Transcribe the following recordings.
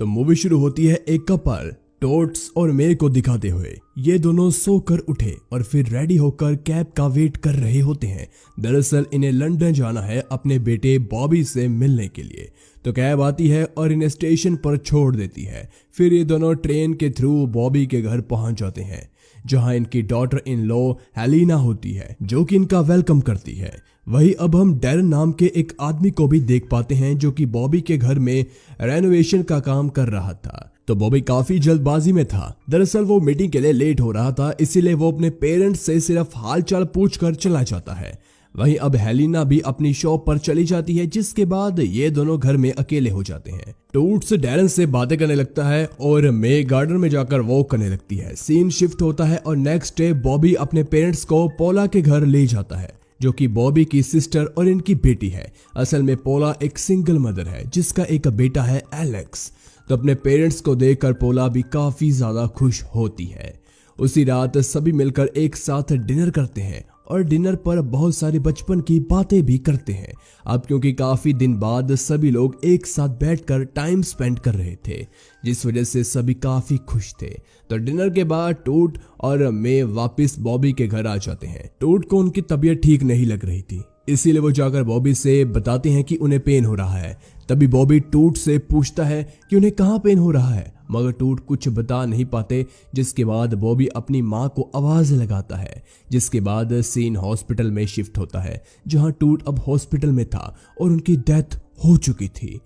तो मूवी शुरू होती है एक कपल टोट्स और मे को दिखाते हुए। ये दोनों सोकर उठे और फिर रेडी होकर कैब का वेट कर रहे होते हैं। दरअसल इन्हें लंदन जाना है अपने बेटे बॉबी से मिलने के लिए। तो कैब आती है और इन्हें स्टेशन पर छोड़ देती है। फिर ये दोनों ट्रेन के थ्रू बॉबी के घर पहुंच जाते हैं, जहां इनकी डॉटर इन लॉ हेलिना होती है, जो कि इनका वेलकम करती है। वही अब हम डैरन नाम के एक आदमी को भी देख पाते हैं, जो कि बॉबी के घर में रेनोवेशन का काम कर रहा था। तो बॉबी काफी जल्दबाजी में था। दरअसल वो मीटिंग के लिए लेट हो रहा था, इसीलिए वो अपने पेरेंट्स से सिर्फ हालचाल पूछकर चला जाता है। वहीं अब हेलिना भी अपनी शॉप पर चली जाती है, जिसके बाद ये दोनों घर में अकेले हो जाते हैं। टूट्स डैरन से बातें करने लगता है और मे गार्डन में जाकर वॉक करने लगती है। सीन शिफ्ट होता है और नेक्स्ट डे बॉबी अपने पेरेंट्स को पोला के घर ले जाता है, जो कि बॉबी की सिस्टर और इनकी बेटी है। असल में पोला एक सिंगल मदर है, जिसका एक बेटा है एलेक्स। तो अपने पेरेंट्स को देखकर पोला भी काफी ज्यादा खुश होती है। उसी रात सभी मिलकर एक साथ डिनर करते हैं और डिनर पर बहुत सारी बचपन की बातें भी करते हैं। अब क्योंकि काफी दिन बाद सभी लोग एक साथ बैठकर टाइम स्पेंड कर रहे थे, जिस वजह से सभी काफी खुश थे। तो डिनर के बाद टूट और मे वापस बॉबी के घर आ जाते हैं। टूट को उनकी तबीयत ठीक नहीं लग रही थी, इसीलिए वो जाकर बॉबी से बताते हैं कि उन्हें पेन हो रहा है। तभी बॉबी टूट से पूछता है कि उन्हें कहाँ पेन हो रहा है, मगर टूट कुछ बता नहीं पाते। जिसके बाद बॉबी अपनी माँ को आवाज लगाता है। जिसके बाद सीन हॉस्पिटल में शिफ्ट होता है, जहाँ टूट अब हॉस्पिटल में था और उनकी डेथ हो चुकी थी।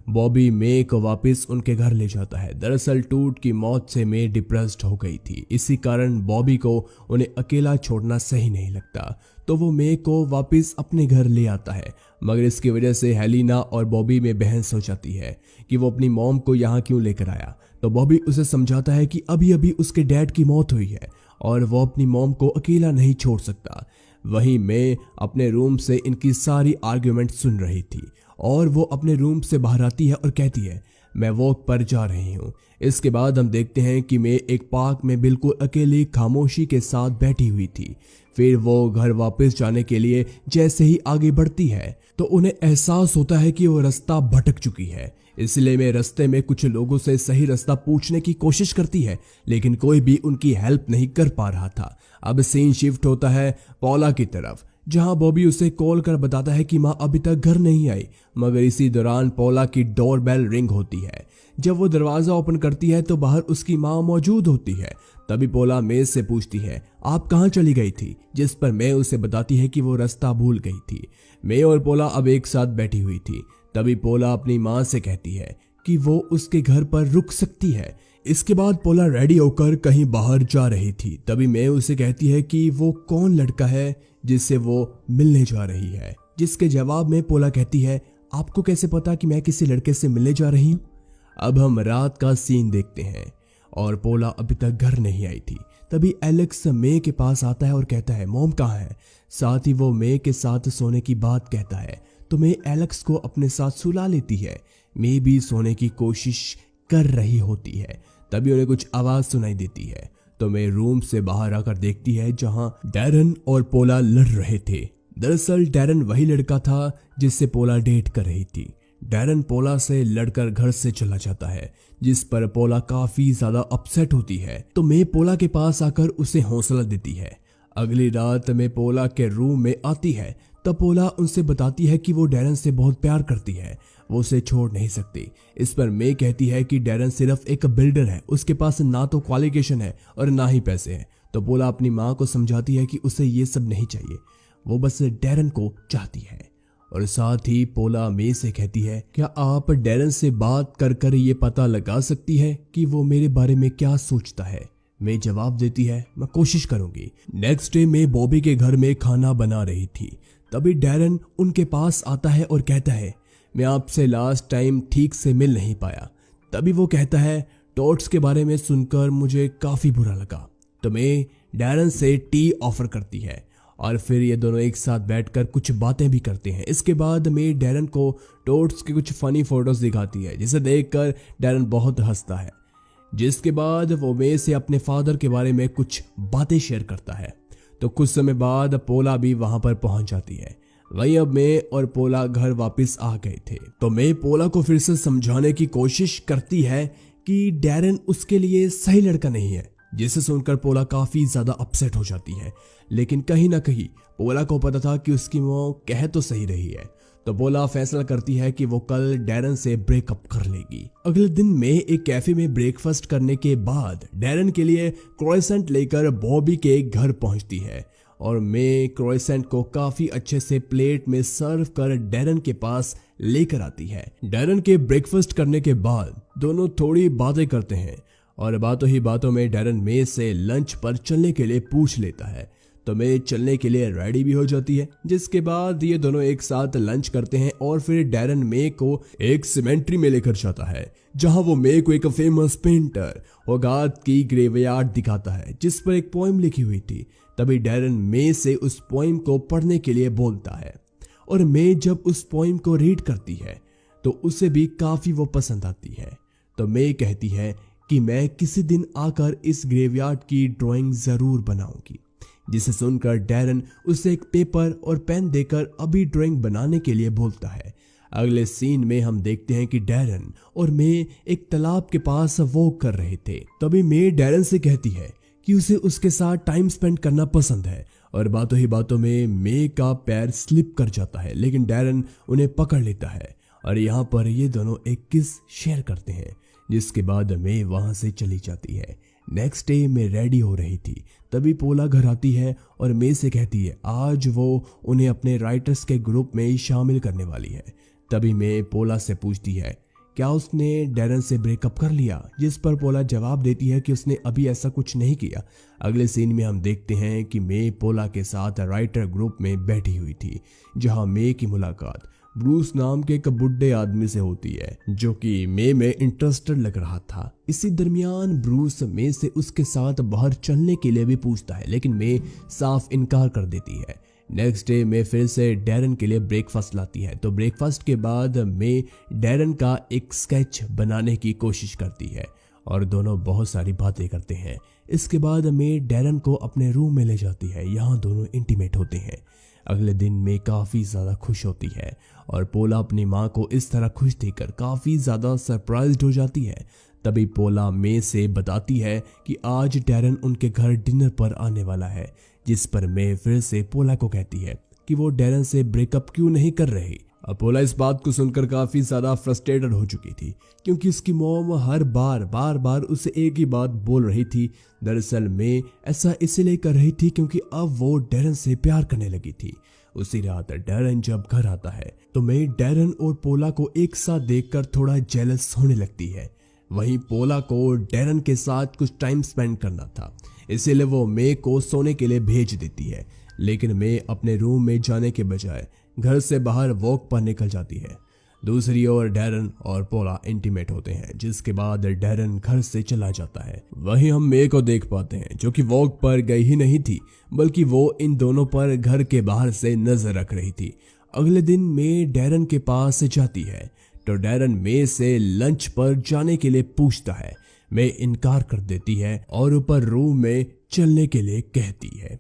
बॉबी मे को वापस उनके घर ले जाता है। दरअसल टूट की मौत से मे डिप्रेस्ड हो गई थी, इसी कारण बॉबी को उन्हें अकेला छोड़ना सही नहीं लगता। तो वो मे को वापस अपने घर ले आता है, मगर इसकी वजह से हेलिना और बॉबी में बहस हो जाती है कि वो अपनी मॉम को यहाँ क्यों लेकर आया। तो बॉबी उसे समझाता है कि अभी अभी उसके डैड की मौत हुई है और वो अपनी मॉम को अकेला नहीं छोड़ सकता। वहीं मे अपने रूम से इनकी सारी आर्ग्यूमेंट सुन रही थी और वो अपने रूम से बाहर आती है और कहती है, मैं वॉक पर जा रही हूँ। इसके बाद हम देखते हैं कि मे एक पार्क में बिल्कुल अकेली खामोशी के साथ बैठी हुई थी। फिर वो घर वापस जाने के लिए जैसे ही आगे बढ़ती है, तो उन्हें एहसास होता है कि वो रास्ता भटक चुकी है। इसलिए मैं रास्ते में कुछ लोगों से सही रास्ता पूछने की कोशिश करती है, लेकिन कोई भी उनकी हेल्प नहीं कर पा रहा था। अब सीन शिफ्ट होता है पोला की तरफ, जहां बॉबी उसे कॉल कर बताता है कि माँ अभी तक घर नहीं आई। मगर इसी दौरान पोला की डोरबेल रिंग होती है। जब वो दरवाजा ओपन करती है तो बाहर उसकी माँ मौजूद होती है। तभी पोला मे से पूछती है, आप कहाँ चली गई थी, जिस पर मे उसे बताती है कि वो रास्ता भूल गई थी। मे और पोला अब एक साथ बैठी हुई थी। तभी पोला अपनी माँ से कहती है कि वो उसके घर पर रुक सकती है। इसके बाद पोला रेडी होकर कहीं बाहर जा रही थी। तभी मे उसे कहती है कि वो कौन लड़का है जिससे वो मिलने जा रही है, जिसके जवाब में पोला कहती है, आपको कैसे पता कि मैं किसी लड़के से मिलने जा रही हूँ। अब हम रात का सीन देखते हैं और पोला अभी तक घर नहीं आई थी। तभी एलेक्स मे के पास आता है और कहता है, मॉम कहाँ है। साथ ही वो मे के साथ सोने की बात कहता है, तो मे एलेक्स को अपने साथ सुला लेती है। मे भी सोने की कोशिश कर रही होती है। तभी उन्हें कुछ आवाज सुनाई देती है, तो मे रूम से बाहर आकर देखती है जहां डैरन और पोला लड़ रहे थे। दरअसल डैरन वही लड़का था जिससे पोला डेट कर रही थी। डैरन पोला से लड़कर घर से चला जाता है, जिस पर पोला काफी ज्यादा अपसेट होती है। तो मे पोला के पास आकर उसे हौसला देती है। अगली रात में पोला के रूम में आती है, तब पोला उनसे बताती है कि वो डैरन से बहुत प्यार करती है, वो उसे छोड़ नहीं सकती। इस पर मे कहती है कि डैरन सिर्फ एक बिल्डर है, उसके पास ना तो क्वालिफिकेशन है और ना ही पैसे हैं। तो पोला अपनी माँ को समझाती है कि उसे ये सब नहीं चाहिए, वो बस डैरन को चाहती है। और साथ ही पोला मे से कहती है, क्या आप डैरन से बात कर कर ये पता लगा सकती है कि वो मेरे बारे में क्या सोचता है। मे जवाब देती है, मैं कोशिश करूंगी। नेक्स्ट डे मे बॉबी के घर में खाना बना रही थी। तभी डैरन उनके पास आता है और कहता है, मैं आपसे लास्ट टाइम ठीक से मिल नहीं पाया। तभी वो कहता है, टॉट्स के बारे में सुनकर मुझे काफी बुरा लगा। तो मे डैरन से टी ऑफर करती है और फिर ये दोनों एक साथ बैठकर कुछ बातें भी करते हैं। इसके बाद मे डैरन को टॉट्स के कुछ फनी फोटोज दिखाती है, जिसे देखकर डैरन बहुत हंसता है। जिसके बाद वो मे से अपने फादर के बारे में कुछ बातें शेयर करता है। तो कुछ समय बाद पोला भी वहां पर पहुंच जाती है। वहीं अब मे और पोला घर वापस आ गए थे तो मे पोला को फिर से समझाने की कोशिश करती है कि डैरन उसके लिए सही लड़का नहीं है, जिसे सुनकर पोला काफी ज्यादा अपसेट हो जाती है। लेकिन कहीं ना कहीं पोला को पता था कि उसकी मां कह तो सही रही है, तो पोला फैसला करती है कि वो कल डैरन से ब्रेकअप कर लेगी। अगले दिन मे एक कैफे में ब्रेकफास्ट करने के बाद डैरन के लिए क्रोइसेंट लेकर बॉबी के घर पहुंचती है और मे क्रोइसेंट को काफी अच्छे से प्लेट में सर्व कर डैरन के पास लेकर आती है। डैरन के ब्रेकफास्ट करने के बाद दोनों थोड़ी बातें करते हैं और बातों ही बातों में डैरन मे से लंच पर चलने के लिए पूछ लेता है, तो मे चलने के लिए रेडी भी हो जाती है। जिसके बाद ये दोनों एक साथ लंच करते हैं और फिर डैरन मे को एक सिमेंट्री में लेकर जाता है, जहां वो मे को एक फेमस पेंटर होगार्थ की ग्रेवयार्ड दिखाता है जिस पर एक पोएम लिखी हुई थी। तभी डैरन मे से उस पोएम को पढ़ने के लिए बोलता है और मे जब उस पोएम को रीड करती है तो उसे भी काफी वो पसंद आती है। तो मे कहती है कि मैं किसी दिन आकर इस ग्रेवयार्ड की ड्राइंग जरूर बनाऊंगी, जिसे सुनकर डैरन उसे एक पेपर और पेन देकर अभी ड्राइंग बनाने के लिए बोलता है। अगले सीन में हम देखते हैं कि डैरन और मे एक तालाब के पास वॉक कर रहे थे। तभी मे डैरन से कहती है कि उसे उसके साथ टाइम स्पेंड करना पसंद है और बातों ही बातों में मे का पैर स्लिप कर जाता है, लेकिन डैरन उन्हें पकड़ लेता है और यहाँ पर ये दोनों एक किस शेयर करते हैं, जिसके बाद मे वहां से चली जाती है। नेक्स्ट डे में रेडी हो रही थी, तभी पोला घर आती है और मे से कहती है आज वो उन्हें अपने राइटर्स के ग्रुप में शामिल करने वाली है। तभी मे पोला से पूछती है क्या उसने डैरन से ब्रेकअप कर लिया, जिस पर पोला जवाब देती है कि उसने अभी ऐसा कुछ नहीं किया। अगले सीन में हम देखते हैं कि मे पोला के साथ राइटर ग्रुप में बैठी हुई थी, जहां मे की मुलाकात ब्रूस नाम के एक बुड्ढे आदमी से होती है जो कि मे में इंटरेस्टेड लग रहा था। इसी दरमियान ब्रूस मे से उसके साथ बाहर चलने के लिए भी पूछता है, लेकिन मे साफ इनकार कर देती है। नेक्स्ट डे मे फिर से डैरन के लिए ब्रेकफास्ट लाती है, तो ब्रेकफास्ट के बाद मे डैरन का एक स्केच बनाने की कोशिश करती है और दोनों बहुत सारी बातें करते हैं। इसके बाद मे डैरन को अपने रूम में ले जाती है, यहाँ दोनों इंटीमेट होते हैं। अगले दिन मे काफी ज्यादा खुश होती है और पोला अपनी माँ को इस तरह खुश देखकर काफी ज्यादा सरप्राइज्ड हो जाती है। तभी पोला मे से बताती है कि आज डैरन उनके घर डिनर पर आने वाला है, जिस पर मे फिर से पोला को कहती है कि वो डैरन से ब्रेकअप क्यों नहीं कर रही। अब पोला इस बात को सुनकर काफी ज्यादा फ्रस्ट्रेटेड हो चुकी थी, क्योंकि उसकी मॉम हर बार उसे एक ही बात बोल रही थी। दरअसल मे ऐसा इसलिए कर रही थी क्योंकि अब वो डैरन से प्यार करने लगी थी। उसी रात डैरन जब घर आता है तो मे डैरन और पोला को एक साथ देखकर थोड़ा जेलस होने लगती है। वहीं पोला को डैरन के साथ कुछ टाइम स्पेंड करना था, इसीलिए वो मे को सोने के लिए भेज देती है, लेकिन मे अपने रूम में जाने के बजाय घर से बाहर वॉक पर निकल जाती है। दूसरी ओर डैरन और पोला इंटीमेट होते हैं, जिसके बाद डैरन घर से चला जाता है। वहीं हम मे को देख पाते हैं जो कि वॉक पर गई ही नहीं थी, बल्कि वो इन दोनों पर घर के बाहर से नजर रख रही थी। अगले दिन मे डैरन के पास जाती है तो डैरन मे से लंच पर जाने के लिए पूछता है। मे इनकार कर देती है और ऊपर रूम में चलने के लिए कहती है,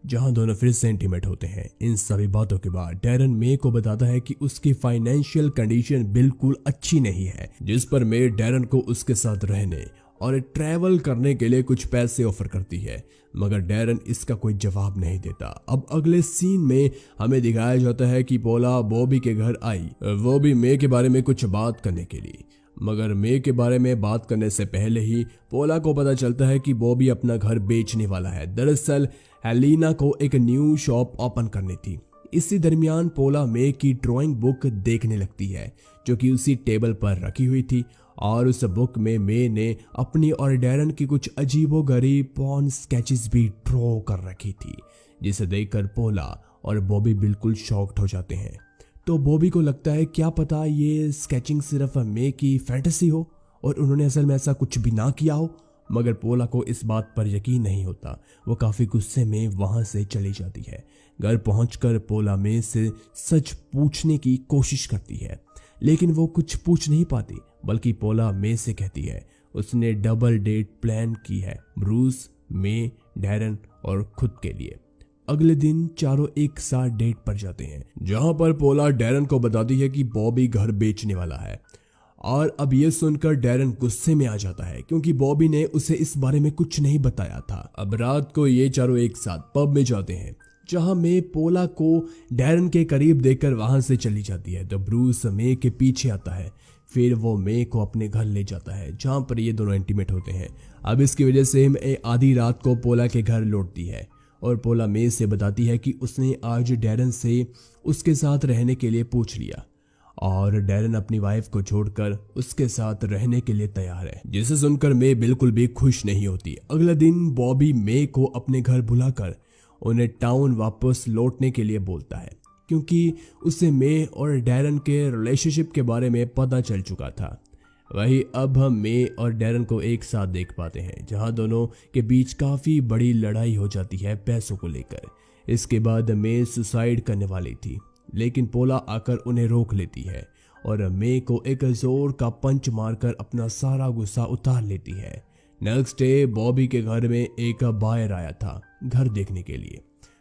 जहां दोनों फिर से इंटीमेट होते हैं। इन सभी बातों के बाद डैरन मे को बताता है कि उसकी फाइनेंशियल कंडीशन बिल्कुल अच्छी नहीं है, जिस पर मे डैरन को उसके साथ रहने और ट्रैवल करने के लिए कुछ पैसे ऑफर करती है, मगर डैरन इसका कोई जवाब नहीं देता। अब अगले सीन में हमें दिखाया जाता है कि पोला बॉबी के घर आई, वो भी मे के बारे में कुछ बात करने के लिए। मगर मे के बारे में बात करने से पहले ही पोला को पता चलता है कि बॉबी अपना घर बेचने वाला है। दरअसल हेलिना को एक न्यू शॉप ओपन करनी थी। इसी दरमियान पोला मे की ड्राइंग बुक देखने लगती है, जो कि उसी टेबल पर रखी हुई थी, और उस बुक में मे ने अपनी और डैरन की कुछ अजीबोगरीब पॉर्न स्केचेस भी ड्रॉ कर रखी थी, जिसे देखकर पोला और बॉबी बिल्कुल शॉक्ड हो जाते हैं। तो बॉबी को लगता है क्या पता ये स्केचिंग सिर्फ मे की फैंटेसी हो और उन्होंने असल में ऐसा कुछ भी ना किया हो, मगर पोला को इस बात पर यकीन नहीं होता। वो काफी गुस्से में वहां से चली जाती है। घर पहुंचकर पोला मे से सच पूछने की कोशिश करती है, लेकिन वो कुछ पूछ नहीं पाती, बल्कि पोला मे से कहती है उसने डबल डेट प्लान की है ब्रूस, मे, डैरन और खुद के लिए। अगले दिन चारों एक साथ डेट पर जाते हैं, जहां पर पोला डैरन को बताती है कि बॉबी घर बेचने वाला है। और अब ये सुनकर डैरन गुस्से में आ जाता है क्योंकि बॉबी ने उसे इस बारे में कुछ नहीं बताया था। अब रात को ये चारों एक साथ पब में जाते हैं, जहां मे पोला को डैरन के करीब देखकर वहां से चली जाती है। तो ब्रूस मे के पीछे आता है, फिर वो मे को अपने घर ले जाता है जहां पर ये दोनों इंटीमेट होते हैं। अब इसकी वजह से मे आधी रात को पोला के घर लौटती है और पोला मे से बताती है कि उसने आज डैरन से उसके साथ रहने के लिए पूछ लिया और डैरन अपनी वाइफ को छोड़कर उसके साथ रहने के लिए तैयार है, जिसे सुनकर मे बिल्कुल भी खुश नहीं होती। अगले दिन बॉबी मे को अपने घर बुलाकर उन्हें टाउन वापस लौटने के लिए बोलता है क्योंकि उसे मे और डैरन के रिलेशनशिप के बारे में पता चल चुका था। वही अब हम मे और डैरन को एक साथ देख पाते हैं, जहां दोनों के बीच काफ़ी बड़ी लड़ाई हो जाती है पैसों को लेकर। इसके बाद मे सुसाइड करने वाली थी, लेकिन पोला आकर उन्हें रोक लेती है और मे को एक जोर का पंच मारकर अपना सारा गुस्सा उतार लेती है। नेक्स्ट डे बॉबी के घर में एक बायर आया था घर देखने के लिए,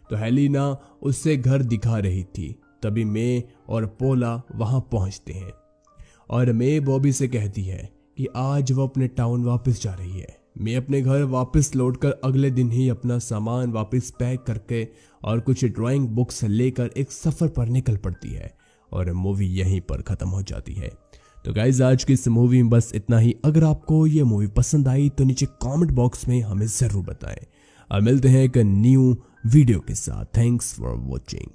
तो हेलिना उससे घर दिखा रही थी। तभी मे और पोला वहां पहुंचते हैं और मे बॉबी से कहती है कि आज वो अपने टाउन वापस जा रही है। मैं अपने घर वापस लौटकर अगले दिन ही अपना सामान वापस पैक करके और कुछ ड्राइंग बुक्स लेकर एक सफ़र पर निकल पड़ती है और मूवी यहीं पर ख़त्म हो जाती है। तो गाइज आज की इस मूवी में बस इतना ही। अगर आपको ये मूवी पसंद आई तो नीचे कमेंट बॉक्स में हमें ज़रूर बताएं और मिलते हैं एक न्यू वीडियो के साथ। Thanks for watching.